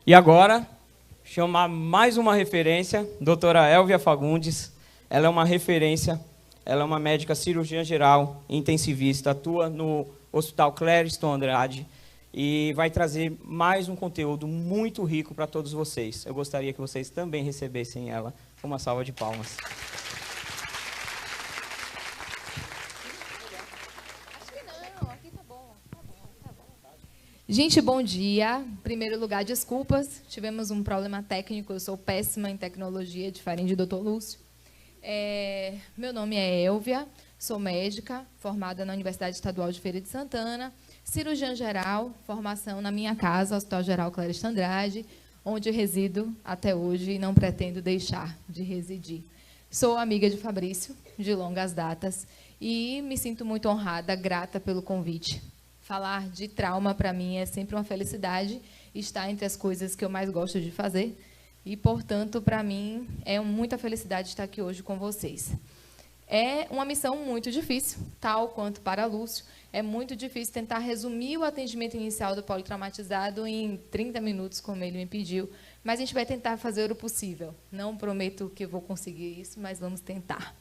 E agora, chamar mais uma referência, doutora Elvia Fagundes. Ela é uma referência, ela é uma médica cirurgiã geral, intensivista, atua no Hospital Clériston Andrade e vai trazer mais um conteúdo muito rico para todos vocês. Eu gostaria que vocês também recebessem ela com uma salva de palmas. Gente, bom dia. Em primeiro lugar, desculpas. Tivemos um problema técnico. Eu sou péssima em tecnologia, diferente do Dr. Lúcio. Meu nome é Elvia, sou médica, formada na Universidade Estadual de Feira de Santana, cirurgiã geral, formação na minha casa, Hospital Geral Clériston Andrade, onde resido até hoje e não pretendo deixar de residir. Sou amiga de Fabrício, de longas datas, e me sinto muito honrada, grata pelo convite. Falar de trauma, para mim, é sempre uma felicidade, está entre as coisas que eu mais gosto de fazer, e, portanto, para mim, é muita felicidade estar aqui hoje com vocês. É uma missão muito difícil, tal quanto para Lúcio. É muito difícil tentar resumir o atendimento inicial do politraumatizado em 30 minutos, como ele me pediu, mas a gente vai tentar fazer o possível. Não prometo que eu vou conseguir isso, mas vamos tentar.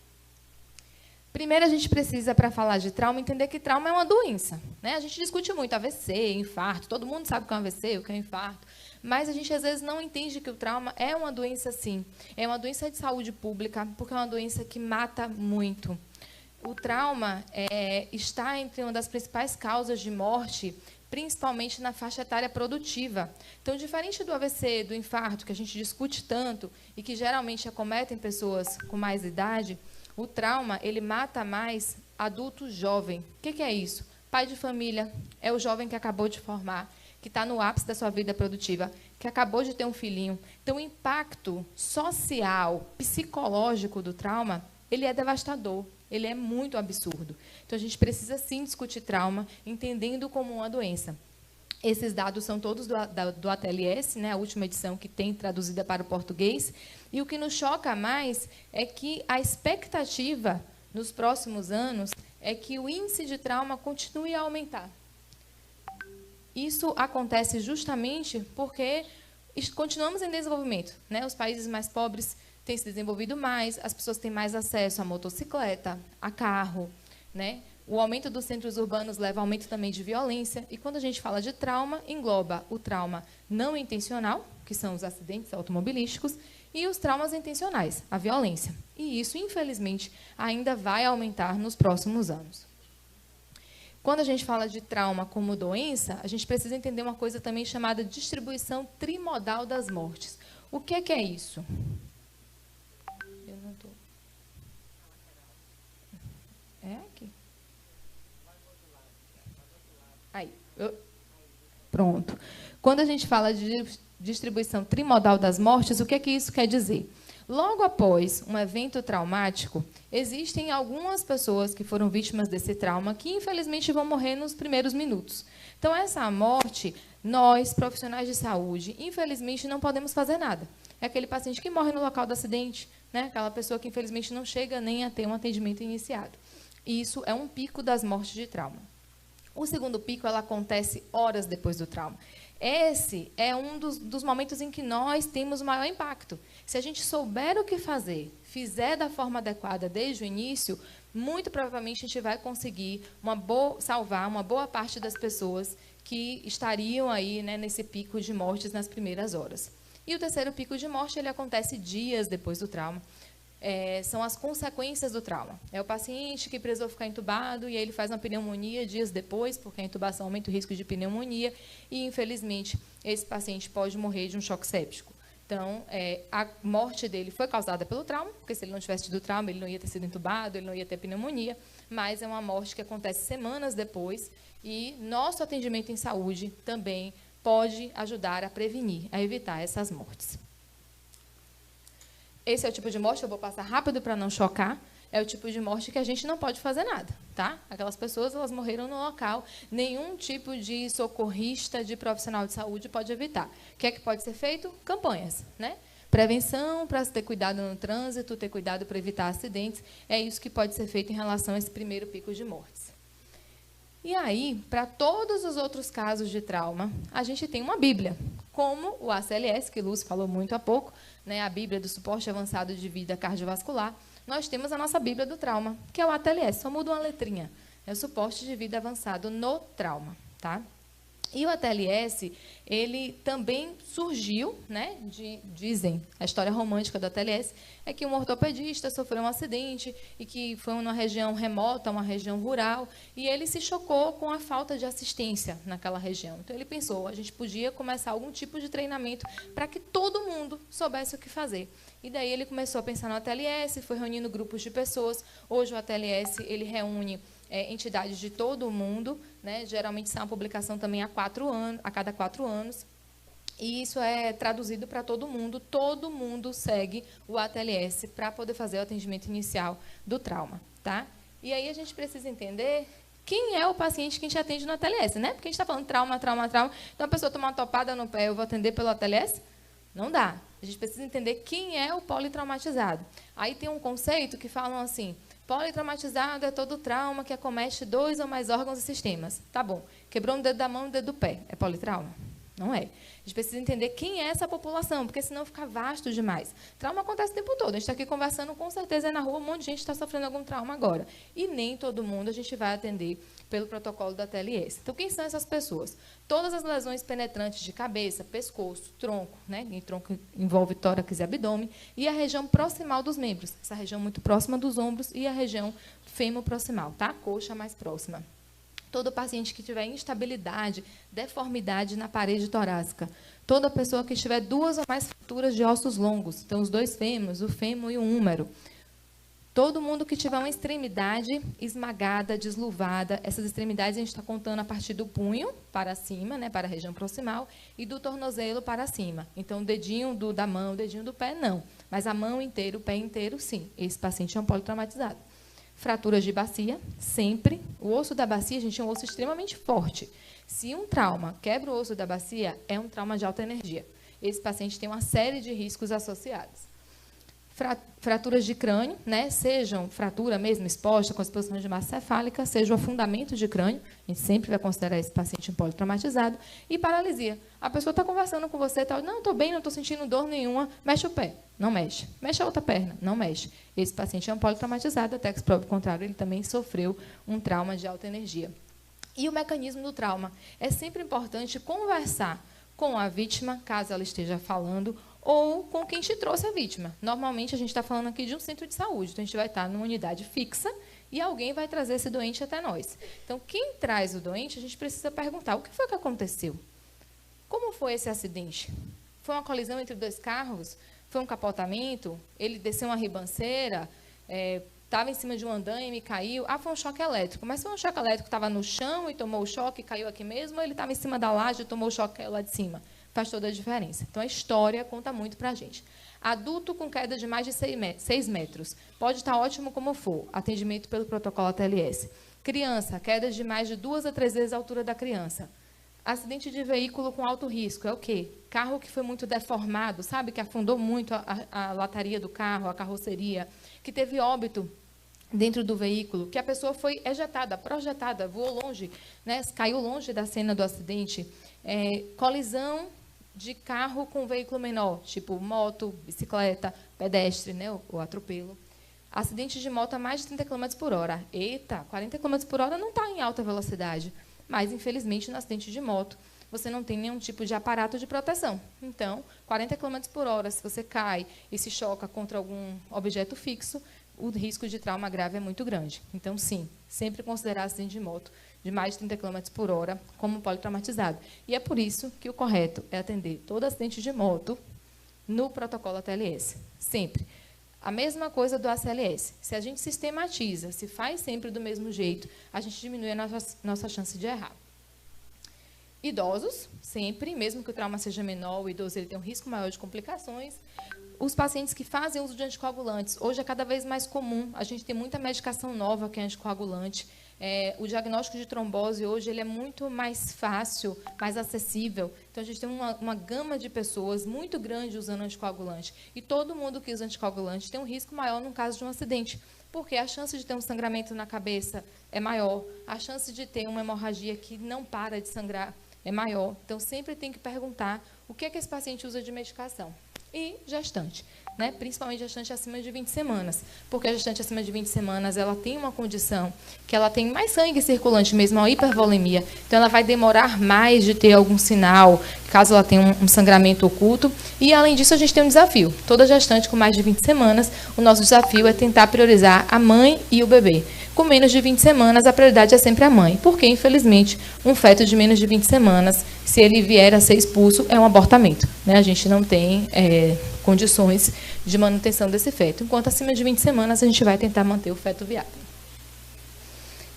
Primeiro, a gente precisa, para falar de trauma, entender que trauma é uma doença, né? A gente discute muito AVC, infarto, todo mundo sabe o que é um AVC, o que é um infarto, mas a gente, às vezes, não entende que o trauma é uma doença, sim. É uma doença de saúde pública, porque é uma doença que mata muito. O trauma está entre uma das principais causas de morte, principalmente na faixa etária produtiva. Então, diferente do AVC, do infarto, que a gente discute tanto e que geralmente acometem pessoas com mais idade, o trauma, ele mata mais adulto jovem. O que é isso? Pai de família, é o jovem que acabou de formar, que está no ápice da sua vida produtiva, que acabou de ter um filhinho. Então, o impacto social, psicológico do trauma, ele é devastador, ele é muito absurdo. Então, a gente precisa, sim, discutir trauma, entendendo como uma doença. Esses dados são todos do ATLS, né, a última edição que tem traduzida para o português. E o que nos choca mais é que a expectativa nos próximos anos é que o índice de trauma continue a aumentar. Isso acontece justamente porque continuamos em desenvolvimento, né? Os países mais pobres têm se desenvolvido mais, as pessoas têm mais acesso a motocicleta, a carro, né? O aumento dos centros urbanos leva ao aumento também de violência. E quando a gente fala de trauma, engloba o trauma não intencional, que são os acidentes automobilísticos, e os traumas intencionais, a violência. E isso, infelizmente, ainda vai aumentar nos próximos anos. Quando a gente fala de trauma como doença, a gente precisa entender uma coisa também chamada distribuição trimodal das mortes. O que é isso? Eu não estou... aqui. Aí, pronto. Quando a gente fala de distribuição trimodal das mortes, o que isso quer dizer? Logo após um evento traumático, existem algumas pessoas que foram vítimas desse trauma que, infelizmente, vão morrer nos primeiros minutos. Então, essa morte, nós, profissionais de saúde, infelizmente, não podemos fazer nada. É aquele paciente que morre no local do acidente, né? Aquela pessoa que, infelizmente, não chega nem a ter um atendimento iniciado. E isso é um pico das mortes de trauma. O segundo pico, ela acontece horas depois do trauma. Esse é um dos momentos em que nós temos o maior impacto. Se a gente souber o que fazer, fizer da forma adequada desde o início, muito provavelmente a gente vai conseguir salvar uma boa parte das pessoas que estariam aí, né, nesse pico de mortes nas primeiras horas. E o terceiro pico de morte, ele acontece dias depois do trauma. São as consequências do trauma. É o paciente que precisou ficar entubado e aí ele faz uma pneumonia dias depois, porque a intubação aumenta o risco de pneumonia e, infelizmente, esse paciente pode morrer de um choque séptico. Então, a morte dele foi causada pelo trauma, porque se ele não tivesse tido trauma, ele não ia ter sido entubado, ele não ia ter pneumonia, mas é uma morte que acontece semanas depois e nosso atendimento em saúde também pode ajudar a prevenir, a evitar essas mortes. Esse é o tipo de morte, eu vou passar rápido para não chocar, é o tipo de morte que a gente não pode fazer nada, tá? Aquelas pessoas, elas morreram no local, nenhum tipo de socorrista, de profissional de saúde pode evitar. O que é que pode ser feito? Campanhas, né? Prevenção, para ter cuidado no trânsito, ter cuidado para evitar acidentes, é isso que pode ser feito em relação a esse primeiro pico de mortes. E aí, para todos os outros casos de trauma, a gente tem uma Bíblia, como o ACLS, que Lúcio falou muito há pouco, né, a Bíblia do Suporte Avançado de Vida Cardiovascular. Nós temos a nossa Bíblia do Trauma, que é o ATLS, só muda uma letrinha. É o Suporte de Vida Avançado no Trauma, tá? E o ATLS, ele também surgiu, né, dizem, a história romântica do ATLS é que um ortopedista sofreu um acidente e que foi numa região remota, uma região rural, e ele se chocou com a falta de assistência naquela região. Então, ele pensou, a gente podia começar algum tipo de treinamento para que todo mundo soubesse o que fazer. E daí ele começou a pensar no ATLS, foi reunindo grupos de pessoas. Hoje o ATLS, ele reúne entidades de todo o mundo, né? Geralmente sai uma publicação também a cada 4 anos, e isso é traduzido para todo mundo segue o ATLS para poder fazer o atendimento inicial do trauma, tá? E aí a gente precisa entender quem é o paciente que a gente atende no ATLS, né? Porque a gente está falando trauma, então a pessoa toma uma topada no pé, eu vou atender pelo ATLS? Não dá. A gente precisa entender quem é o politraumatizado. Aí tem um conceito que falam assim: politraumatizado é todo trauma que acomete 2 ou mais órgãos e sistemas. Tá bom. Quebrou um dedo da mão e um dedo do pé. É politrauma? Não é. A gente precisa entender quem é essa população, porque senão fica vasto demais. Trauma acontece o tempo todo. A gente está aqui conversando, com certeza, na rua, um monte de gente está sofrendo algum trauma agora. E nem todo mundo a gente vai atender pelo protocolo da ATLS. Então, quem são essas pessoas? Todas as lesões penetrantes de cabeça, pescoço, tronco, né? E tronco envolve tórax e abdômen, e a região proximal dos membros, essa região muito próxima dos ombros, e a região fêmur-proximal, tá? Coxa mais próxima. Todo paciente que tiver instabilidade, deformidade na parede torácica. Toda pessoa que tiver 2 ou mais fraturas de ossos longos, então os 2 fêmurs, o fêmur e o húmero. Todo mundo que tiver uma extremidade esmagada, desluvada, essas extremidades a gente está contando a partir do punho para cima, né, para a região proximal, e do tornozelo para cima. Então, o dedinho da mão, o dedinho do pé, não. Mas a mão inteira, o pé inteiro, sim. Esse paciente é um politraumatizado. Fraturas de bacia, sempre. O osso da bacia, gente, é um osso extremamente forte. Se um trauma quebra o osso da bacia, é um trauma de alta energia. Esse paciente tem uma série de riscos associados. Fraturas de crânio, né? Sejam fratura mesmo exposta, com exposição de massa cefálica, seja o afundamento de crânio, a gente sempre vai considerar esse paciente um politraumatizado, e paralisia. A pessoa está conversando com você, tá, não, estou bem, não estou sentindo dor nenhuma, mexe o pé, não mexe. Mexe a outra perna, não mexe. Esse paciente é um politraumatizado, até que se prove o contrário, ele também sofreu um trauma de alta energia. E o mecanismo do trauma. É sempre importante conversar com a vítima, caso ela esteja falando, ou com quem te trouxe a vítima. Normalmente, a gente está falando aqui de um centro de saúde, então a gente vai estar numa unidade fixa e alguém vai trazer esse doente até nós. Então, quem traz o doente, a gente precisa perguntar, o que foi que aconteceu? Como foi esse acidente? Foi uma colisão entre 2 carros? Foi um capotamento? Ele desceu uma ribanceira? Estava em cima de um andaime e caiu? Ah, foi um choque elétrico. Mas foi um choque elétrico que estava no chão e tomou o choque e caiu aqui mesmo, ou ele estava em cima da laje e tomou o choque e caiu lá de cima? Faz toda a diferença. Então, a história conta muito para a gente. Adulto com queda de mais de 6 metros. Pode estar ótimo como for. Atendimento pelo protocolo ATLS. Criança, quedas de mais de 2 a 3 vezes a altura da criança. Acidente de veículo com alto risco. É o quê? Carro que foi muito deformado, sabe? Que afundou muito a lataria do carro, a carroceria. Que teve óbito dentro do veículo. Que a pessoa foi ejetada, projetada, voou longe, né? Caiu longe da cena do acidente. Colisão de carro com veículo menor, tipo moto, bicicleta, pedestre, né, o atropelo. Acidente de moto a mais de 30 km por hora. Eita, 40 km por hora não está em alta velocidade. Mas, infelizmente, no acidente de moto, você não tem nenhum tipo de aparato de proteção. Então, 40 km por hora, se você cai e se choca contra algum objeto fixo, o risco de trauma grave é muito grande. Então, sim, sempre considerar acidente de moto de mais de 30 km por hora como politraumatizado. E é por isso que o correto é atender todo acidente de moto no protocolo ATLS. Sempre. A mesma coisa do ACLS. Se a gente sistematiza, se faz sempre do mesmo jeito, a gente diminui a nossa chance de errar. Idosos, sempre, mesmo que o trauma seja menor, o idoso ele tem um risco maior de complicações. Os pacientes que fazem uso de anticoagulantes, hoje é cada vez mais comum, a gente tem muita medicação nova que é anticoagulante. O diagnóstico de trombose hoje ele é muito mais fácil, mais acessível. Então, a gente tem uma gama de pessoas muito grande usando anticoagulante. E todo mundo que usa anticoagulante tem um risco maior no caso de um acidente. porque a chance de ter um sangramento na cabeça é maior, a chance de ter uma hemorragia que não para de sangrar é maior. Então, sempre tem que perguntar o que é que esse paciente usa de medicação. E gestante, né? Principalmente gestante acima de 20 semanas, porque a gestante acima de 20 semanas, ela tem uma condição que ela tem mais sangue circulante mesmo, uma hipervolemia, então ela vai demorar mais de ter algum sinal, caso ela tenha um sangramento oculto, e além disso a gente tem um desafio, toda gestante com mais de 20 semanas, o nosso desafio é tentar priorizar a mãe e o bebê. Com menos de 20 semanas, a prioridade é sempre a mãe, porque, infelizmente, um feto de menos de 20 semanas, se ele vier a ser expulso, é um abortamento, né? A gente não tem condições de manutenção desse feto. Enquanto acima de 20 semanas, a gente vai tentar manter o feto viável.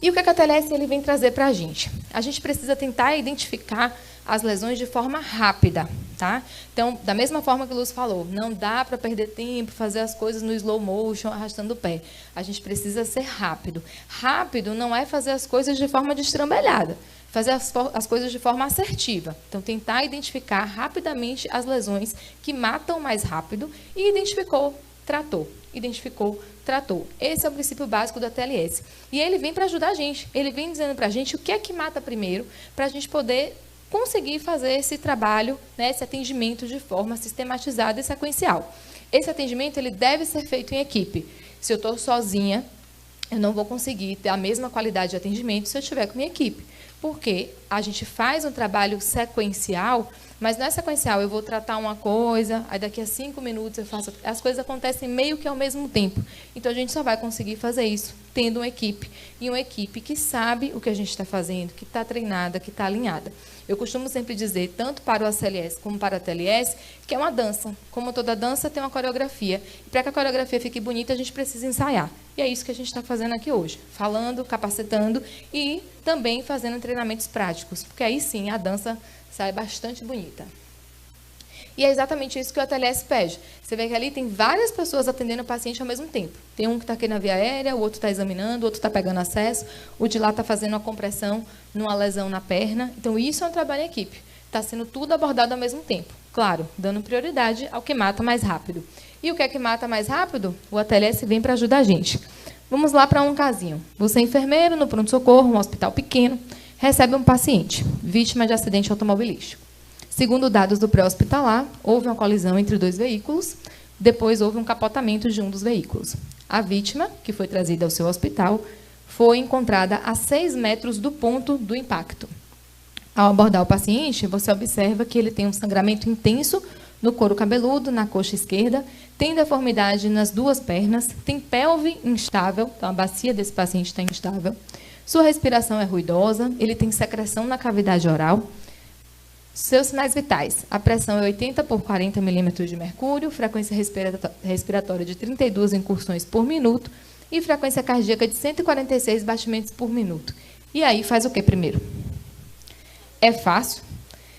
E o que a TLS ele vem trazer para a gente? A gente precisa tentar identificar as lesões de forma rápida, tá? Então, da mesma forma que o Lúcio falou, não dá para perder tempo, fazer as coisas no slow motion, arrastando o pé. A gente precisa ser rápido. Rápido não é fazer as coisas de forma destrambelhada, fazer as coisas de forma assertiva. Então, tentar identificar rapidamente as lesões que matam mais rápido e identificou, tratou. Identificou, tratou. Esse é o princípio básico da TLS. E ele vem para ajudar a gente. Ele vem dizendo para a gente o que é que mata primeiro, para a gente poder conseguir fazer esse trabalho, né, esse atendimento de forma sistematizada e sequencial. Esse atendimento ele deve ser feito em equipe. Se eu estou sozinha, eu não vou conseguir ter a mesma qualidade de atendimento se eu estiver com minha equipe. Porque a gente faz um trabalho sequencial, mas não é sequencial, eu vou tratar uma coisa, aí daqui a 5 minutos eu faço... As coisas acontecem meio que ao mesmo tempo. Então, a gente só vai conseguir fazer isso tendo uma equipe. E uma equipe que sabe o que a gente está fazendo, que está treinada, que está alinhada. Eu costumo sempre dizer, tanto para o ACLS como para a TLS, que é uma dança. Como toda dança, tem uma coreografia. E para que a coreografia fique bonita, a gente precisa ensaiar. E é isso que a gente está fazendo aqui hoje. Falando, capacitando e também fazendo treinamentos práticos. Porque aí sim, a dança sai bastante bonita. E é exatamente isso que o ATLS pede. Você vê que ali tem várias pessoas atendendo o paciente ao mesmo tempo. Tem um que está aqui na via aérea, o outro está examinando, o outro está pegando acesso, o de lá está fazendo uma compressão numa lesão na perna. Então, isso é um trabalho em equipe. Está sendo tudo abordado ao mesmo tempo. Claro, dando prioridade ao que mata mais rápido. E o que é que mata mais rápido? O ATLS vem para ajudar a gente. Vamos lá para um casinho. Você é enfermeiro no pronto-socorro, um hospital pequeno, recebe um paciente, vítima de acidente automobilístico. Segundo dados do pré-hospitalar, houve uma colisão entre 2 veículos, depois houve um capotamento de um dos veículos. A vítima, que foi trazida ao seu hospital, foi encontrada a 6 metros do ponto do impacto. Ao abordar o paciente, você observa que ele tem um sangramento intenso no couro cabeludo, na coxa esquerda, tem deformidade nas 2 pernas, tem pelve instável, então a bacia desse paciente está instável, sua respiração é ruidosa, ele tem secreção na cavidade oral. Seus sinais vitais, a pressão é 80 por 40 milímetros de mercúrio, frequência respiratória de 32 incursões por minuto e frequência cardíaca de 146 batimentos por minuto. E aí, faz o que primeiro? É fácil?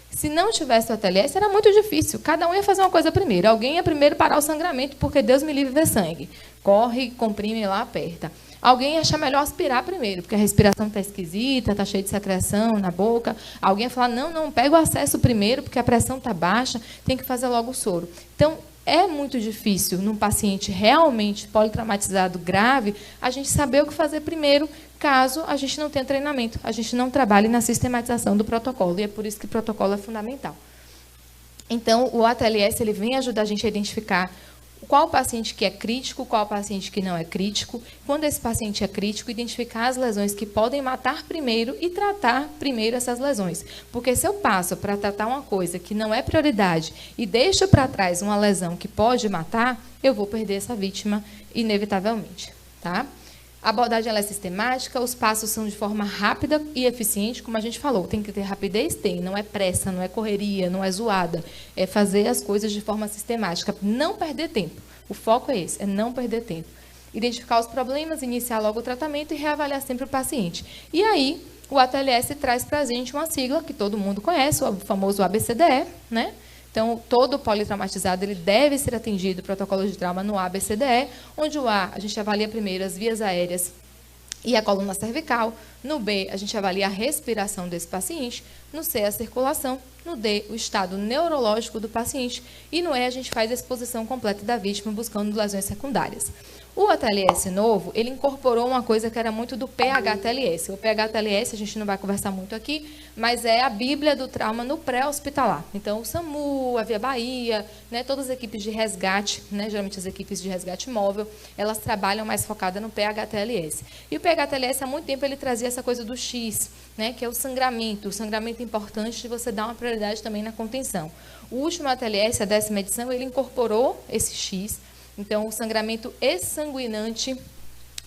Se não tivesse o ATLS, era muito difícil. Cada um ia fazer uma coisa primeiro. Alguém ia primeiro parar o sangramento, porque Deus me livre ver sangue. Corre, comprime lá, aperta. Alguém ia achar melhor aspirar primeiro, porque a respiração está esquisita, está cheia de secreção na boca. Alguém ia falar, não, pega o acesso primeiro, porque a pressão está baixa, tem que fazer logo o soro. Então, é muito difícil, num paciente realmente politraumatizado grave, a gente saber o que fazer primeiro, caso a gente não tenha treinamento, a gente não trabalhe na sistematização do protocolo, e é por isso que o protocolo é fundamental. Então, o ATLS ele vem ajudar a gente a identificar qual paciente que é crítico, qual paciente que não é crítico. Quando esse paciente é crítico, identificar as lesões que podem matar primeiro e tratar primeiro essas lesões. Porque se eu passo para tratar uma coisa que não é prioridade e deixo para trás uma lesão que pode matar, eu vou perder essa vítima inevitavelmente, tá? A abordagem ela é sistemática, os passos são de forma rápida e eficiente, como a gente falou. Tem que ter rapidez? Tem. Não é pressa, não é correria, não é zoada. É fazer as coisas de forma sistemática. Não perder tempo. O foco é esse, é não perder tempo. Identificar os problemas, iniciar logo o tratamento e reavaliar sempre o paciente. E aí, o ATLS traz para a gente uma sigla que todo mundo conhece, o famoso ABCDE, né? Então, todo politraumatizado ele deve ser atendido, protocolo de trauma no ABCDE, onde o A, a gente avalia primeiro as vias aéreas e a coluna cervical. No B, a gente avalia a respiração desse paciente. No C, a circulação. No D, o estado neurológico do paciente. E no E, a gente faz a exposição completa da vítima, buscando lesões secundárias. O ATLS novo, ele incorporou uma coisa que era muito do PHTLS. O PHTLS, a gente não vai conversar muito aqui, mas é a Bíblia do trauma no pré-hospitalar. Então, o SAMU, a Via Bahia, né, todas as equipes de resgate, né, geralmente as equipes de resgate móvel, elas trabalham mais focadas no PHTLS. E o PHTLS, há muito tempo, ele trazia essa coisa do X, né, que é o sangramento. O sangramento é importante de você dar uma prioridade também na contenção. O último ATLS, a 10ª edição, ele incorporou esse X. Então, o sangramento exsanguinante,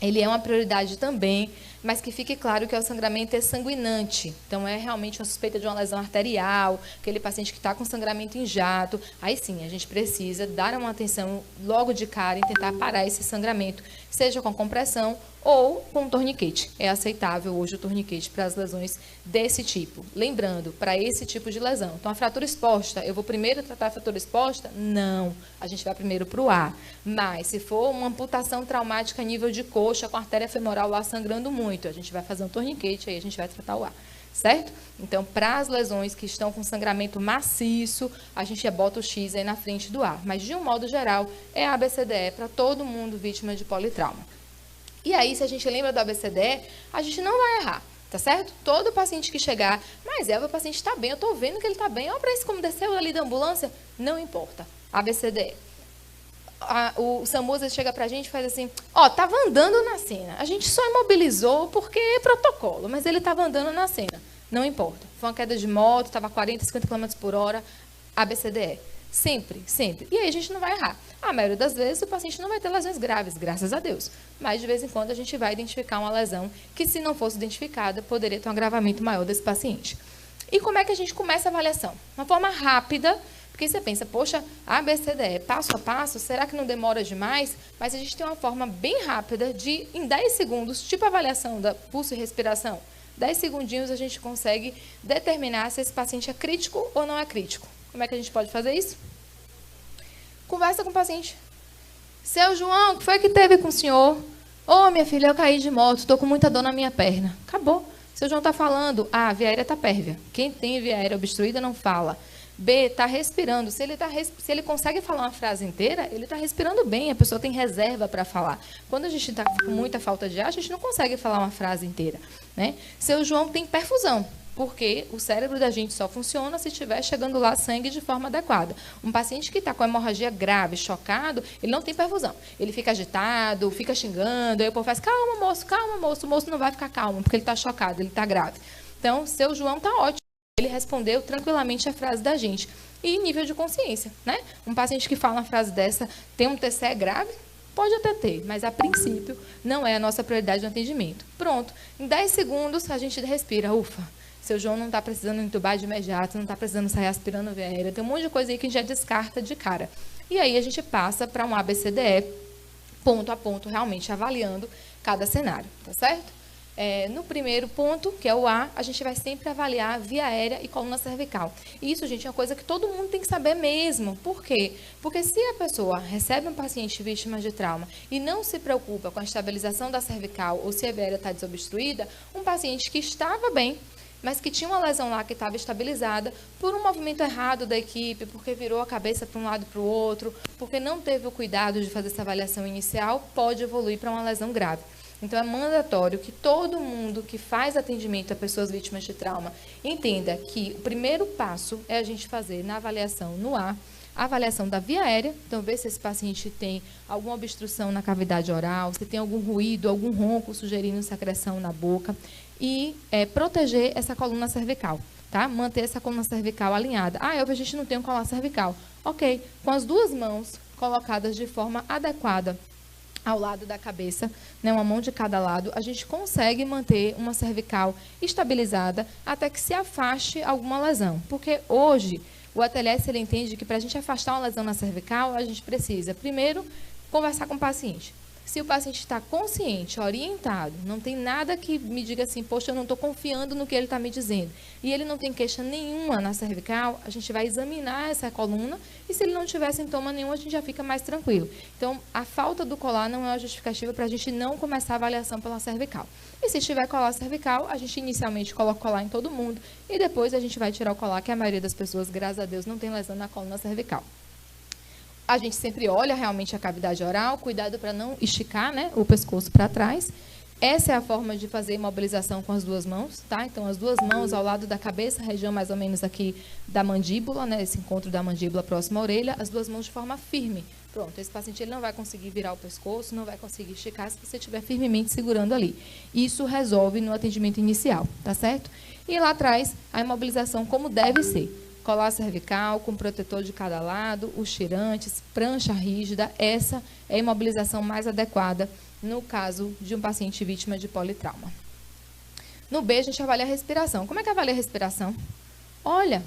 ele é uma prioridade também, mas que fique claro que é o sangramento exsanguinante. Então, é realmente uma suspeita de uma lesão arterial, aquele paciente que está com sangramento em jato. Aí sim, a gente precisa dar uma atenção logo de cara em tentar parar esse sangramento, seja com compressão ou com torniquete. É aceitável hoje o torniquete para as lesões desse tipo. Lembrando, para esse tipo de lesão. Então, a fratura exposta, eu vou primeiro tratar a fratura exposta? Não. A gente vai primeiro para o A. Mas, se for uma amputação traumática a nível de coxa, com a artéria femoral lá sangrando muito, a gente vai fazer um torniquete, aí a gente vai tratar o A. Certo? Então, para as lesões que estão com sangramento maciço, a gente bota o X aí na frente do A. Mas, de um modo geral, é ABCDE para todo mundo vítima de politrauma. E aí, se a gente lembra do ABCDE, a gente não vai errar, tá certo? Todo paciente que chegar, mas o paciente está bem, eu estou vendo que ele está bem, olha para isso como desceu ali da ambulância, não importa. ABCDE. O SAMU às vezes chega para a gente e faz assim, estava andando na cena, a gente só imobilizou porque é protocolo, mas ele estava andando na cena, não importa. Foi uma queda de moto, estava a 40, 50 km por hora, ABCDE. Sempre, sempre. E aí a gente não vai errar. A maioria das vezes o paciente não vai ter lesões graves, graças a Deus. Mas de vez em quando a gente vai identificar uma lesão que, se não fosse identificada, poderia ter um agravamento maior desse paciente. E como é que a gente começa a avaliação? Uma forma rápida, porque você pensa, poxa, ABCDE, passo a passo, será que não demora demais? Mas a gente tem uma forma bem rápida de, em 10 segundos, tipo avaliação da pulso e respiração, 10 segundinhos a gente consegue determinar se esse paciente é crítico ou não é crítico. Como é que a gente pode fazer isso? Conversa com o paciente. Seu João, o que foi que teve com o senhor? Minha filha, eu caí de moto, estou com muita dor na minha perna. Acabou. Seu João está falando, a via aérea está pérvia. Quem tem via aérea obstruída não fala. B, está respirando. Se ele consegue falar uma frase inteira, ele está respirando bem, a pessoa tem reserva para falar. Quando a gente está com muita falta de ar, a gente não consegue falar uma frase inteira. Né? Seu João tem perfusão, porque o cérebro da gente só funciona se estiver chegando lá sangue de forma adequada. Um paciente que está com hemorragia grave, chocado, ele não tem perfusão. Ele fica agitado, fica xingando, aí o povo faz, calma, moço, o moço não vai ficar calmo, porque ele está chocado, ele está grave. Então, seu João está ótimo. Ele respondeu tranquilamente a frase da gente. E nível de consciência, né? Um paciente que fala uma frase dessa, tem um TCE grave? Pode até ter, mas a princípio não é a nossa prioridade no atendimento. Pronto, em 10 segundos a gente respira, ufa. Seu João não está precisando entubar de imediato, não está precisando sair aspirando via aérea. Tem um monte de coisa aí que a gente já descarta de cara. E aí a gente passa para um ABCDE, ponto a ponto, realmente avaliando cada cenário, tá certo? No primeiro ponto, que é o A gente vai sempre avaliar via aérea e coluna cervical. E isso, gente, é uma coisa que todo mundo tem que saber mesmo. Por quê? Porque se a pessoa recebe um paciente vítima de trauma e não se preocupa com a estabilização da cervical ou se a via aérea está desobstruída, um paciente que estava bem, mas que tinha uma lesão lá que estava estabilizada, por um movimento errado da equipe, porque virou a cabeça para um lado e para o outro, porque não teve o cuidado de fazer essa avaliação inicial, pode evoluir para uma lesão grave. Então, é mandatório que todo mundo que faz atendimento a pessoas vítimas de trauma entenda que o primeiro passo é a gente fazer na avaliação no A, a avaliação da via aérea, então ver se esse paciente tem alguma obstrução na cavidade oral, se tem algum ruído, algum ronco sugerindo secreção na boca e proteger essa coluna cervical, tá? Manter essa coluna cervical alinhada. A gente não tem um colar cervical. Ok, com as duas mãos colocadas de forma adequada ao lado da cabeça, né, uma mão de cada lado, a gente consegue manter uma cervical estabilizada até que se afaste alguma lesão. Porque hoje, o ATLS ele entende que para a gente afastar uma lesão na cervical, a gente precisa, primeiro, conversar com o paciente. Se o paciente está consciente, orientado, não tem nada que me diga assim, poxa, eu não estou confiando no que ele está me dizendo, e ele não tem queixa nenhuma na cervical, a gente vai examinar essa coluna, e se ele não tiver sintoma nenhum, a gente já fica mais tranquilo. Então, a falta do colar não é uma justificativa para a gente não começar a avaliação pela cervical. E se tiver colar cervical, a gente inicialmente coloca o colar em todo mundo, e depois a gente vai tirar o colar, que a maioria das pessoas, graças a Deus, não tem lesão na coluna cervical. A gente sempre olha realmente a cavidade oral, cuidado para não esticar, né, o pescoço para trás. Essa é a forma de fazer imobilização com as duas mãos, tá? Então, as duas mãos ao lado da cabeça, região mais ou menos aqui da mandíbula, né? Esse encontro da mandíbula próximo à orelha, as duas mãos de forma firme. Pronto, esse paciente ele não vai conseguir virar o pescoço, não vai conseguir esticar se você estiver firmemente segurando ali. Isso resolve no atendimento inicial, tá certo? E lá atrás, a imobilização como deve ser. Colar cervical com protetor de cada lado, os tirantes, prancha rígida. Essa é a imobilização mais adequada no caso de um paciente vítima de politrauma. No B, a gente avalia a respiração. Como é que avalia a respiração? Olha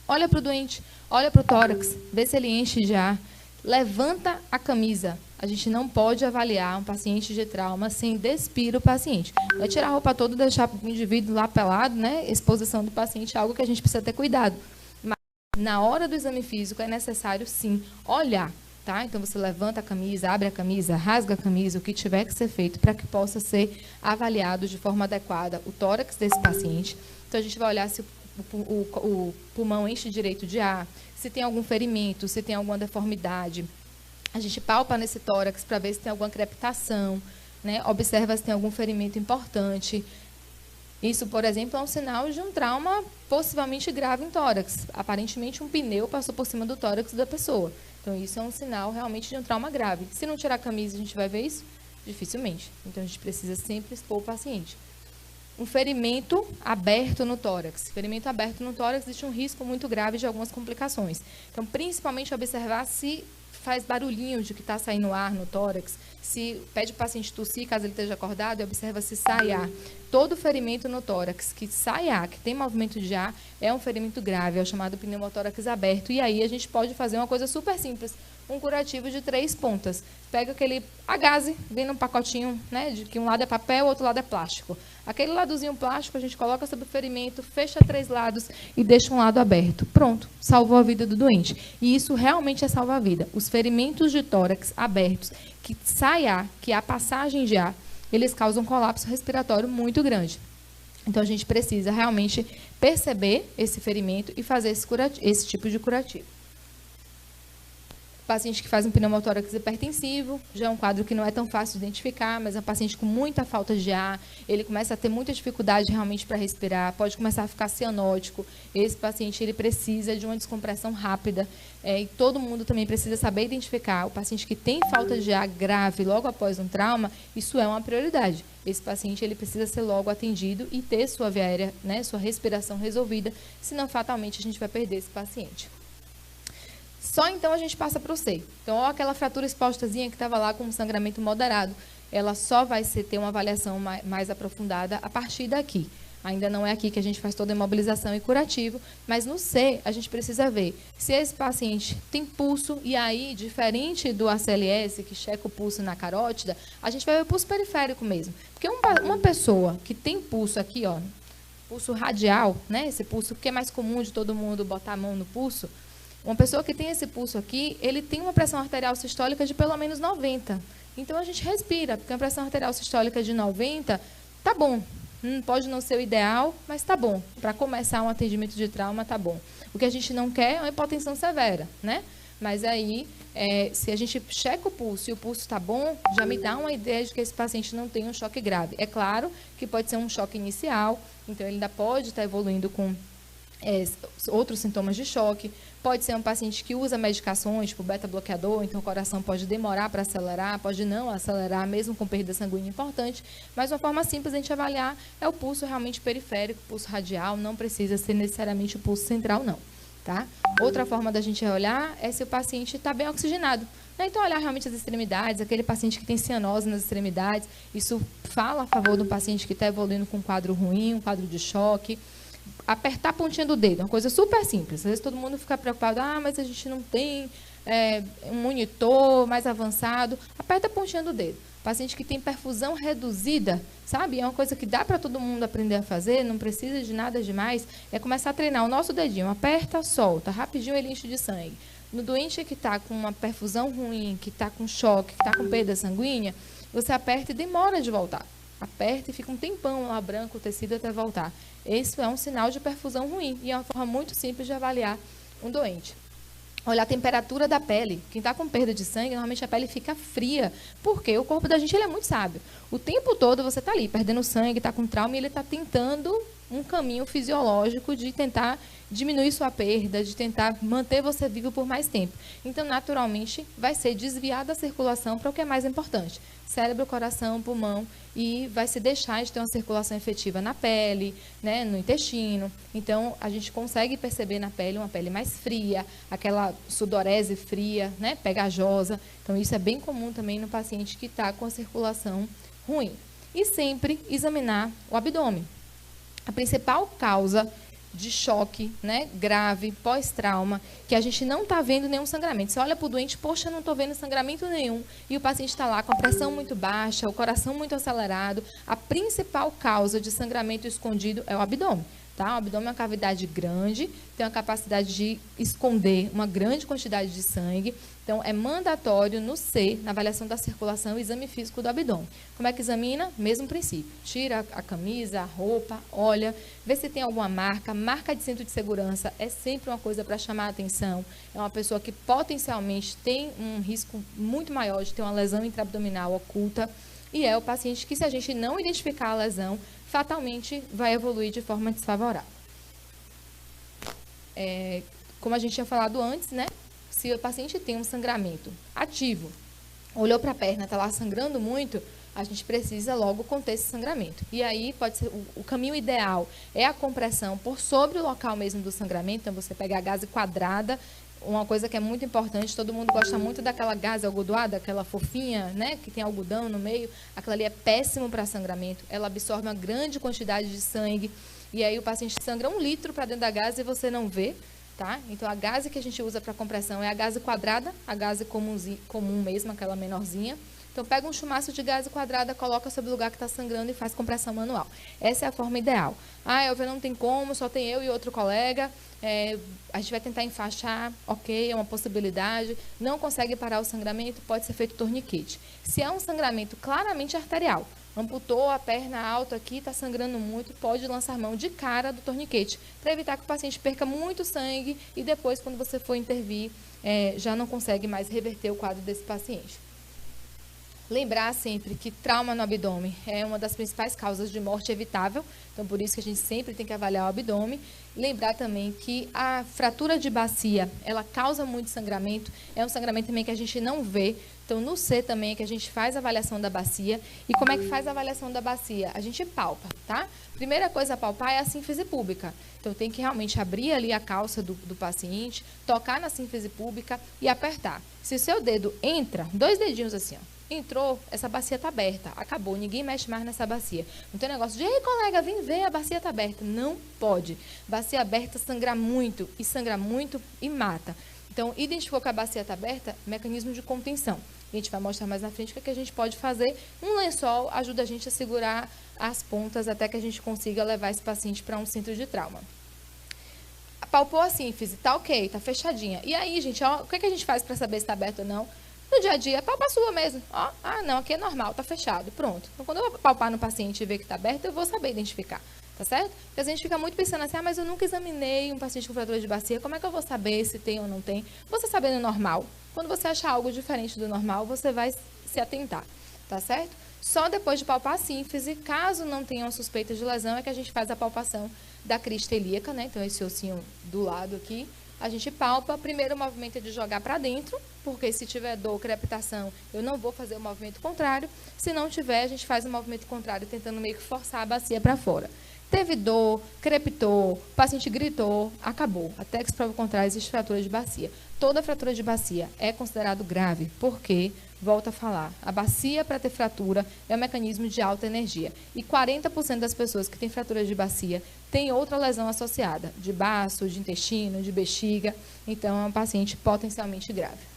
para o doente, olha para o tórax, vê se ele enche de ar, levanta a camisa. A gente não pode avaliar um paciente de trauma sem despir o paciente. Não é tirar a roupa toda e deixar o indivíduo lá pelado, né? Exposição do paciente é algo que a gente precisa ter cuidado. Mas na hora do exame físico é necessário, sim, olhar. Tá? Então, você levanta a camisa, abre a camisa, rasga a camisa, o que tiver que ser feito para que possa ser avaliado de forma adequada o tórax desse paciente. Então, a gente vai olhar se o pulmão enche direito de ar, se tem algum ferimento, se tem alguma deformidade. A gente palpa nesse tórax para ver se tem alguma crepitação, né? Observa se tem algum ferimento importante. Isso, por exemplo, é um sinal de um trauma possivelmente grave em tórax. Aparentemente, um pneu passou por cima do tórax da pessoa. Então, isso é um sinal realmente de um trauma grave. Se não tirar a camisa, a gente vai ver isso? Dificilmente. Então, a gente precisa sempre expor o paciente. Um ferimento aberto no tórax. Ferimento aberto no tórax, existe um risco muito grave de algumas complicações. Então, principalmente, observar se faz barulhinho de que está saindo ar no tórax, se pede para o paciente tossir, caso ele esteja acordado, e observa se sai ar. Todo ferimento no tórax que sai ar, que tem movimento de ar, é um ferimento grave, é o chamado pneumotórax aberto. E aí a gente pode fazer uma coisa super simples, um curativo de 3 pontas. Pega aquele agaze, vem num pacotinho, né, de que um lado é papel, o outro lado é plástico. Aquele ladozinho plástico a gente coloca sobre o ferimento, fecha 3 lados e deixa um lado aberto. Pronto, salvou a vida do doente. E isso realmente é salvar a vida. Os ferimentos de tórax abertos, que sai ar, que há passagem de ar, eles causam um colapso respiratório muito grande. Então, a gente precisa realmente perceber esse ferimento e fazer esse tipo de curativo. Paciente que faz um pneumotórax hipertensivo, já é um quadro que não é tão fácil de identificar, mas é um paciente com muita falta de ar, ele começa a ter muita dificuldade realmente para respirar, pode começar a ficar cianótico. Esse paciente ele precisa de uma descompressão rápida, e todo mundo também precisa saber identificar o paciente que tem falta de ar grave logo após um trauma, isso é uma prioridade. Esse paciente ele precisa ser logo atendido e ter sua via aérea, né, sua respiração resolvida, senão fatalmente a gente vai perder esse paciente. Só então a gente passa para o C. Então, ó, aquela fratura expostazinha que estava lá com um sangramento moderado, ela só vai ter uma avaliação mais aprofundada a partir daqui. Ainda não é aqui que a gente faz toda a imobilização e curativo, mas no C a gente precisa ver se esse paciente tem pulso, e aí, diferente do ACLS, que checa o pulso na carótida, a gente vai ver o pulso periférico mesmo. Porque uma pessoa que tem pulso aqui, ó, pulso radial, né, esse pulso que é mais comum de todo mundo botar a mão no pulso, uma pessoa que tem esse pulso aqui, ele tem uma pressão arterial sistólica de pelo menos 90. Então, a gente respira, porque a pressão arterial sistólica de 90 tá bom. Pode não ser o ideal, mas tá bom. Para começar um atendimento de trauma, tá bom. O que a gente não quer é uma hipotensão severa, né? Mas aí, se a gente checa o pulso e o pulso está bom, já me dá uma ideia de que esse paciente não tem um choque grave. É claro que pode ser um choque inicial, então ele ainda pode estar evoluindo com outros sintomas de choque. Pode ser um paciente que usa medicações, tipo beta-bloqueador, então o coração pode demorar para acelerar, pode não acelerar, mesmo com perda sanguínea importante. Mas uma forma simples de a gente avaliar é o pulso realmente periférico, pulso radial, não precisa ser necessariamente o pulso central, não. Tá? Outra forma da gente olhar é se o paciente está bem oxigenado. Então, olhar realmente as extremidades, aquele paciente que tem cianose nas extremidades, isso fala a favor do paciente que está evoluindo com um quadro ruim, um quadro de choque. Apertar a pontinha do dedo, uma coisa super simples. Às vezes todo mundo fica preocupado, mas a gente não tem um monitor mais avançado. Aperta a pontinha do dedo. Paciente que tem perfusão reduzida, sabe? É uma coisa que dá para todo mundo aprender a fazer, não precisa de nada demais. É começar a treinar o nosso dedinho. Aperta, solta, rapidinho ele enche de sangue. No doente que está com uma perfusão ruim, que está com choque, que está com perda sanguínea, você aperta e demora de voltar. Aperta e fica um tempão lá branco o tecido até voltar. Esse é um sinal de perfusão ruim e é uma forma muito simples de avaliar um doente. Olha a temperatura da pele. Quem está com perda de sangue, normalmente a pele fica fria. Porque o corpo da gente ele é muito sábio. O tempo todo você está ali, perdendo sangue, está com trauma, e ele está tentando um caminho fisiológico de tentar diminuir sua perda, de tentar manter você vivo por mais tempo. Então, naturalmente, vai ser desviada a circulação para o que é mais importante. Cérebro, coração, pulmão, e vai se deixar de ter uma circulação efetiva na pele, né, no intestino. Então, a gente consegue perceber na pele uma pele mais fria, aquela sudorese fria, né, pegajosa. Então, isso é bem comum também no paciente que está com a circulação ruim. E sempre examinar o abdômen. A principal causa de choque, né, grave, pós-trauma, que a gente não está vendo nenhum sangramento. Você olha para o doente, poxa, não estou vendo sangramento nenhum, e o paciente está lá com a pressão muito baixa, o coração muito acelerado. A principal causa de sangramento escondido é o abdômen. Tá? O abdômen é uma cavidade grande, tem uma capacidade de esconder uma grande quantidade de sangue. Então, é mandatório no C, na avaliação da circulação, o exame físico do abdômen. Como é que examina? Mesmo princípio. Tira a camisa, a roupa, olha, vê se tem alguma marca. Marca de cinto de segurança é sempre uma coisa para chamar a atenção. É uma pessoa que potencialmente tem um risco muito maior de ter uma lesão intraabdominal oculta. E é o paciente que, se a gente não identificar a lesão, fatalmente vai evoluir de forma desfavorável. Como a gente tinha falado antes, né? Se o paciente tem um sangramento ativo, olhou para a perna, está lá sangrando muito, a gente precisa logo conter esse sangramento. E aí, pode ser o caminho ideal é a compressão por sobre o local mesmo do sangramento. Então, você pega a gaze quadrada. Uma coisa que é muito importante, todo mundo gosta muito daquela gaze algodoada, aquela fofinha, né, que tem algodão no meio. Aquela ali é péssimo para sangramento. Ela absorve uma grande quantidade de sangue. E aí o paciente sangra 1 litro para dentro da gaze e você não vê, tá? Então, a gaze que a gente usa para compressão é a gaze quadrada, a gaze comum mesmo, aquela menorzinha. Então, pega um chumaço de gaze quadrada, coloca sobre o lugar que está sangrando e faz compressão manual. Essa é a forma ideal. Ah, Elvia, não tem como, só tem eu e outro colega. A gente vai tentar enfaixar, ok, é uma possibilidade. Não consegue parar o sangramento, pode ser feito torniquete. Se é um sangramento claramente arterial, amputou a perna alta aqui, está sangrando muito, pode lançar mão de cara do torniquete, para evitar que o paciente perca muito sangue e depois, quando você for intervir, já não consegue mais reverter o quadro desse paciente. Lembrar sempre que trauma no abdômen é uma das principais causas de morte evitável, então por isso que a gente sempre tem que avaliar o abdômen. Lembrar também que a fratura de bacia, ela causa muito sangramento, é um sangramento também que a gente não vê. Então no C também é que a gente faz a avaliação da bacia. E como é que faz a avaliação da bacia? A gente palpa, tá? Primeira coisa a palpar é a sínfise púbica. Então tem que realmente abrir ali a calça do paciente, tocar na sínfise púbica e apertar. Se o seu dedo entra, 2 dedinhos assim, ó. Entrou, essa bacia está aberta, acabou, ninguém mexe mais nessa bacia. Não tem negócio de, ei, colega, vem ver, a bacia está aberta. Não pode. Bacia aberta sangra muito e mata. Então, identificou que a bacia está aberta, mecanismo de contenção. A gente vai mostrar mais na frente o que a gente pode fazer. Um lençol ajuda a gente a segurar as pontas até que a gente consiga levar esse paciente para um centro de trauma. Palpou a sínfise, tá ok, tá fechadinha. E aí, gente, ó, o que a gente faz para saber se está aberto ou não? No dia a dia, palpa sua mesmo. Ó, não, aqui é normal, tá fechado, pronto. Então, quando eu palpar no paciente e ver que está aberto, eu vou saber identificar, tá certo? Porque a gente fica muito pensando assim, mas eu nunca examinei um paciente com fratura de bacia, como é que eu vou saber se tem ou não tem? Você sabendo normal. Quando você achar algo diferente do normal, você vai se atentar, tá certo? Só depois de palpar a sínfise, caso não tenha uma suspeita de lesão, é que a gente faz a palpação da crista ilíaca, né? Então, esse ossinho do lado aqui. A gente palpa, primeiro o movimento é de jogar para dentro, porque se tiver dor, crepitação, eu não vou fazer o movimento contrário. Se não tiver, a gente faz o movimento contrário, tentando meio que forçar a bacia para fora. Teve dor, crepitou, o paciente gritou, acabou. Até que se prova o contrário, existe fratura de bacia. Toda fratura de bacia é considerado grave, porque, volto a falar, a bacia para ter fratura é um mecanismo de alta energia. E 40% das pessoas que têm fratura de bacia têm outra lesão associada, de baço, de intestino, de bexiga. Então, é um paciente potencialmente grave.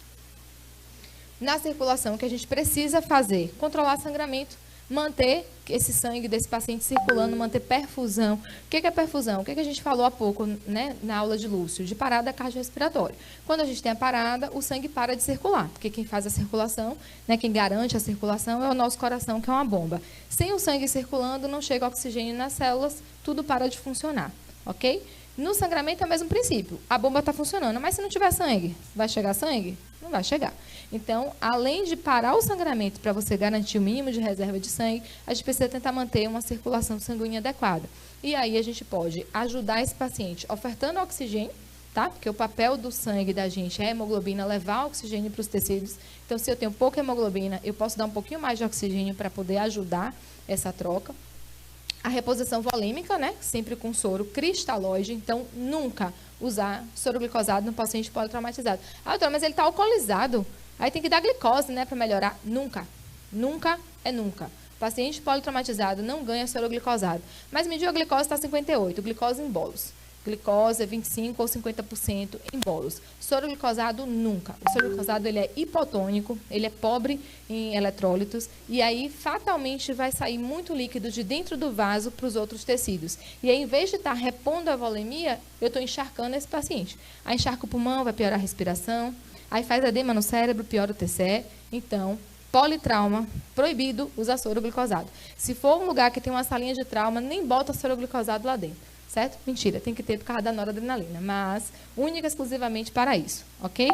Na circulação, o que a gente precisa fazer? Controlar sangramento, manter esse sangue desse paciente circulando, manter perfusão. O que é perfusão? O que a gente falou há pouco, né, na aula de Lúcio? De parada cardiorrespiratória. Quando a gente tem a parada, o sangue para de circular, porque quem faz a circulação, né, quem garante a circulação é o nosso coração, que é uma bomba. Sem o sangue circulando, não chega oxigênio nas células, tudo para de funcionar, ok? No sangramento é o mesmo princípio. A bomba está funcionando, mas se não tiver sangue, vai chegar sangue? Não vai chegar. Então, além de parar o sangramento para você garantir o mínimo de reserva de sangue, a gente precisa tentar manter uma circulação sanguínea adequada. E aí a gente pode ajudar esse paciente ofertando oxigênio, tá? Porque o papel do sangue da gente é a hemoglobina, levar oxigênio para os tecidos. Então, se eu tenho pouca hemoglobina, eu posso dar um pouquinho mais de oxigênio para poder ajudar essa troca. A reposição volêmica, né? Sempre com soro cristalóide. Então, nunca usar soro glicosado no paciente politraumatizado. Ah, doutora, mas ele está alcoolizado. Aí tem que dar glicose, né, para melhorar. Nunca. Nunca é nunca. Paciente politraumatizado não ganha soro glicosado. Mas mediu a glicose, está 58. Glicose em bolos. Glicose é 25% ou 50% em bolos. Soro glicosado, nunca. O soro glicosado ele é hipotônico, ele é pobre em eletrólitos, e aí fatalmente vai sair muito líquido de dentro do vaso para os outros tecidos. E aí, em vez de estar repondo a volemia, eu estou encharcando esse paciente. Aí encharca o pulmão, vai piorar a respiração, aí faz edema no cérebro, piora o TCE. Então, politrauma, proibido usar soro glicosado. Se for um lugar que tem uma salinha de trauma, nem bota soro glicosado lá dentro. Certo? Mentira, tem que ter por causa da noradrenalina, mas única e exclusivamente para isso, ok?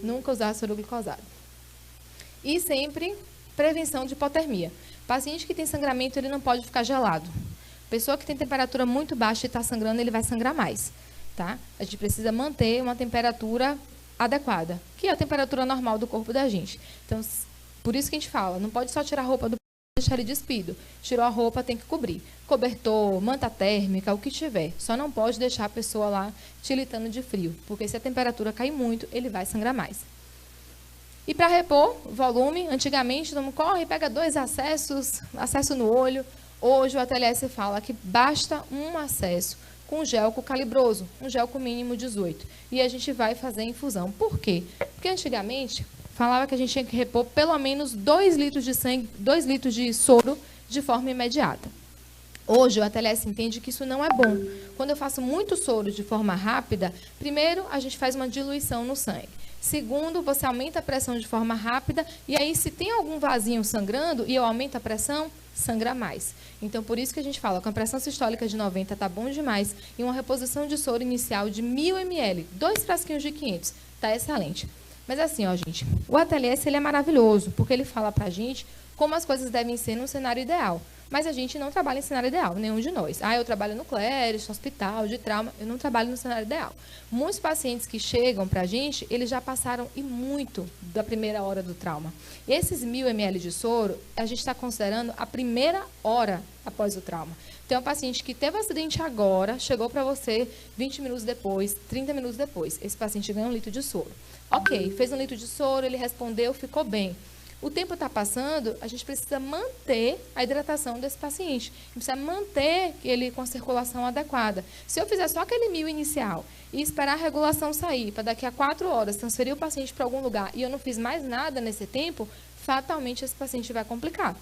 Nunca usar soro glicosado. E sempre prevenção de hipotermia. Paciente que tem sangramento, ele não pode ficar gelado. Pessoa que tem temperatura muito baixa e está sangrando, ele vai sangrar mais, tá? A gente precisa manter uma temperatura adequada, que é a temperatura normal do corpo da gente. Então, por isso que a gente fala, não pode só tirar a roupa do deixar ele despido. Tirou a roupa, tem que cobrir. Cobertor, manta térmica, o que tiver. Só não pode deixar a pessoa lá tilitando de frio, porque se a temperatura cair muito, ele vai sangrar mais. E para repor volume, antigamente, não corre, pega 2 acessos, acesso no olho. Hoje o ATLS fala que basta um acesso com gelco calibroso, um gelco mínimo 18. E a gente vai fazer infusão. Por quê? Porque antigamente falava que a gente tinha que repor pelo menos 2 litros de sangue, 2 litros de soro de forma imediata. Hoje, o ATLS entende que isso não é bom. Quando eu faço muito soro de forma rápida, primeiro, a gente faz uma diluição no sangue. Segundo, você aumenta a pressão de forma rápida, e aí, se tem algum vasinho sangrando e eu aumento a pressão, sangra mais. Então, por isso que a gente fala, com a pressão sistólica de 90 está bom demais, e uma reposição de soro inicial de 1.000 ml, 2 frasquinhos de 500, está excelente. Mas assim, ó, gente, o ATLS ele é maravilhoso, porque ele fala pra gente como as coisas devem ser num cenário ideal. Mas a gente não trabalha em cenário ideal, nenhum de nós. Ah, eu trabalho no clérigo, hospital, de trauma, eu não trabalho no cenário ideal. Muitos pacientes que chegam pra gente, eles já passaram e muito da primeira hora do trauma. E esses 1.000 ml de soro, a gente está considerando a primeira hora após o trauma. Tem um paciente que teve um acidente agora, chegou para você 20 minutos depois, 30 minutos depois. Esse paciente ganhou 1 litro de soro. Ok, fez 1 litro de soro, ele respondeu, ficou bem. O tempo está passando, a gente precisa manter a hidratação desse paciente. A gente precisa manter ele com a circulação adequada. Se eu fizer só aquele 1.000 inicial e esperar a regulação sair, para daqui a 4 horas transferir o paciente para algum lugar e eu não fiz mais nada nesse tempo, fatalmente esse paciente vai complicar.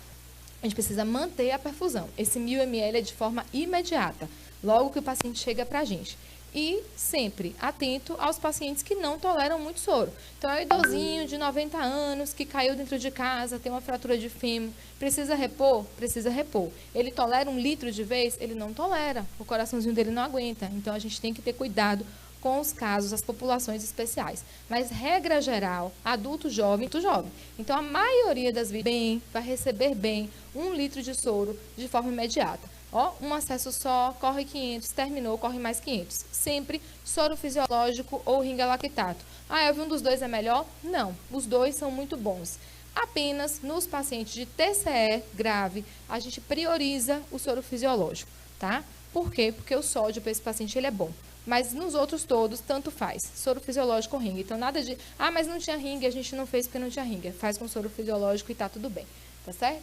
A gente precisa manter a perfusão. Esse 1.000 ml é de forma imediata, logo que o paciente chega para a gente. E sempre atento aos pacientes que não toleram muito soro. Então, é o idosinho de 90 anos que caiu dentro de casa, tem uma fratura de fêmur, precisa repor? Precisa repor. Ele tolera 1 litro de vez? Ele não tolera, o coraçãozinho dele não aguenta. Então, a gente tem que ter cuidado com os casos, as populações especiais. Mas, regra geral, adulto jovem, muito jovem. Então, a maioria das vidas vai receber bem 1 litro de soro de forma imediata. Ó, um acesso só, corre 500, terminou, corre mais 500. Sempre soro fisiológico ou ringa lactato. Ah, eu vi um dos dois é melhor? Não, os dois são muito bons. Apenas nos pacientes de TCE grave, a gente prioriza o soro fisiológico, tá? Por quê? Porque o sódio para esse paciente ele é bom. Mas nos outros todos, tanto faz. Soro fisiológico ou ringa. Então, nada de, mas não tinha ringa, a gente não fez porque não tinha ringa. Faz com soro fisiológico e tá tudo bem, tá certo?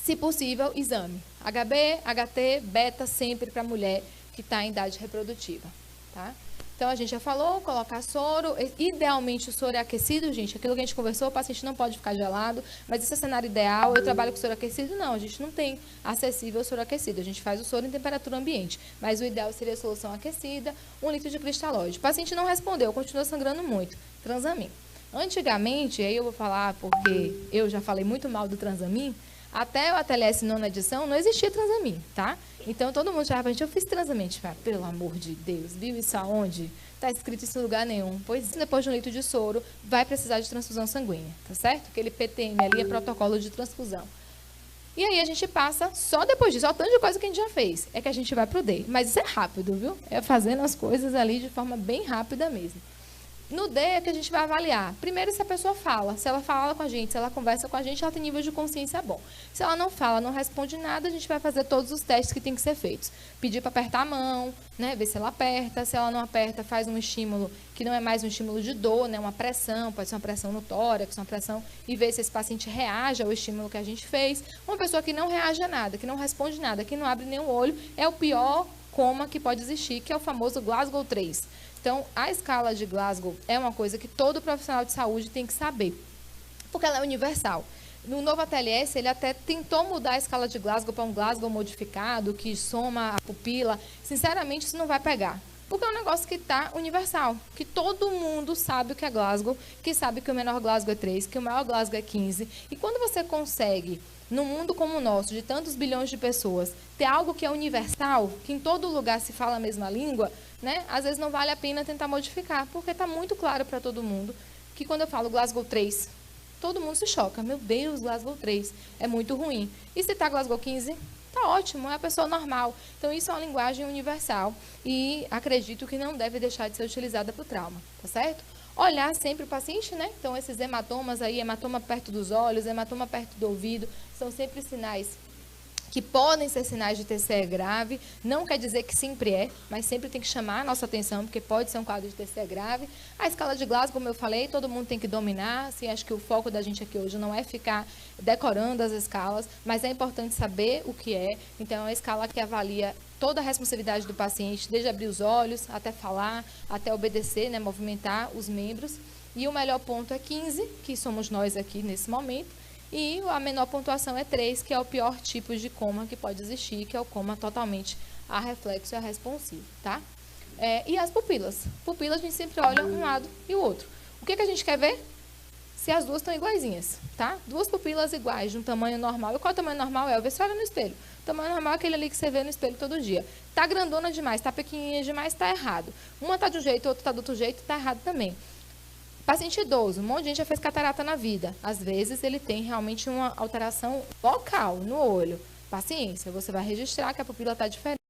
Se possível, exame. HB, HT, beta, sempre para mulher que está em idade reprodutiva, tá? Então, a gente já falou, colocar soro. Idealmente, o soro é aquecido, gente. Aquilo que a gente conversou, o paciente não pode ficar gelado. Mas esse é o cenário ideal. Eu trabalho com soro aquecido? Não, a gente não tem acessível soro aquecido. A gente faz o soro em temperatura ambiente. Mas o ideal seria a solução aquecida, 1 litro de cristalóide. O paciente não respondeu, continua sangrando muito. Transamin. Antigamente, aí eu vou falar porque eu já falei muito mal do Transamin, Até o ATLS nona edição, não existia Transamin, tá? Então, todo mundo chamava, eu fiz Transamin. Pelo amor de Deus, viu isso aonde? Está escrito isso em lugar nenhum. Pois, depois de um litro de soro, vai precisar de transfusão sanguínea, tá certo? Aquele PTM ali é protocolo de transfusão. E aí a gente passa, só depois disso, ó, tanto de coisa que a gente já fez, é que a gente vai pro D. Mas isso é rápido, viu? É fazendo as coisas ali de forma bem rápida mesmo. No D é que a gente vai avaliar. Primeiro, se a pessoa fala. Se ela fala com a gente, se ela conversa com a gente, ela tem nível de consciência bom. Se ela não fala, não responde nada, a gente vai fazer todos os testes que tem que ser feitos. Pedir para apertar a mão, né? Ver se ela aperta. Se ela não aperta, faz um estímulo que não é mais um estímulo de dor, né? Uma pressão, pode ser uma pressão no tórax, uma pressão, e ver se esse paciente reage ao estímulo que a gente fez. Uma pessoa que não reage a nada, que não responde nada, que não abre nenhum olho, é o pior coma que pode existir, que é o famoso Glasgow 3. Então, a escala de Glasgow é uma coisa que todo profissional de saúde tem que saber, porque ela é universal. No novo ATLS, ele até tentou mudar a escala de Glasgow para um Glasgow modificado, que soma a pupila. Sinceramente, isso não vai pegar, porque é um negócio que está universal, que todo mundo sabe o que é Glasgow, que sabe que o menor Glasgow é 3, que o maior Glasgow é 15. E quando você consegue, num mundo como o nosso, de tantos bilhões de pessoas, ter algo que é universal, que em todo lugar se fala a mesma língua, né? Às vezes não vale a pena tentar modificar, porque está muito claro para todo mundo que quando eu falo Glasgow 3, todo mundo se choca. Meu Deus, Glasgow 3 é muito ruim. E se está Glasgow 15, está ótimo, é a pessoa normal. Então, isso é uma linguagem universal e acredito que não deve deixar de ser utilizada para o trauma, tá certo? Olhar sempre o paciente, né? Então, esses hematomas aí, hematoma perto dos olhos, hematoma perto do ouvido, são sempre sinais que podem ser sinais de TCE grave. Não quer dizer que sempre é, mas sempre tem que chamar a nossa atenção, porque pode ser um quadro de TCE grave. A escala de Glasgow, como eu falei, todo mundo tem que dominar. Assim, acho que o foco da gente aqui hoje não é ficar decorando as escalas, mas é importante saber o que é. Então, é uma escala que avalia toda a responsividade do paciente, desde abrir os olhos, até falar, até obedecer, né, movimentar os membros. E o melhor ponto é 15, que somos nós aqui nesse momento. E a menor pontuação é 3, que é o pior tipo de coma que pode existir, que é o coma totalmente arreflexo e arresponsivo, tá? E as pupilas. Pupilas a gente sempre olha um lado e o outro. O que a gente quer ver? Se as duas estão iguaizinhas, tá? Duas pupilas iguais, de um tamanho normal. E qual é o tamanho normal? É, você olha no espelho. O tamanho normal é aquele ali que você vê no espelho todo dia. Tá grandona demais, tá pequenininha demais, tá errado. Uma tá de um jeito, outra tá do outro jeito, tá errado também. Paciente idoso, um monte de gente já fez catarata na vida. Às vezes, ele tem realmente uma alteração local no olho. Paciência, você vai registrar que a pupila está diferente.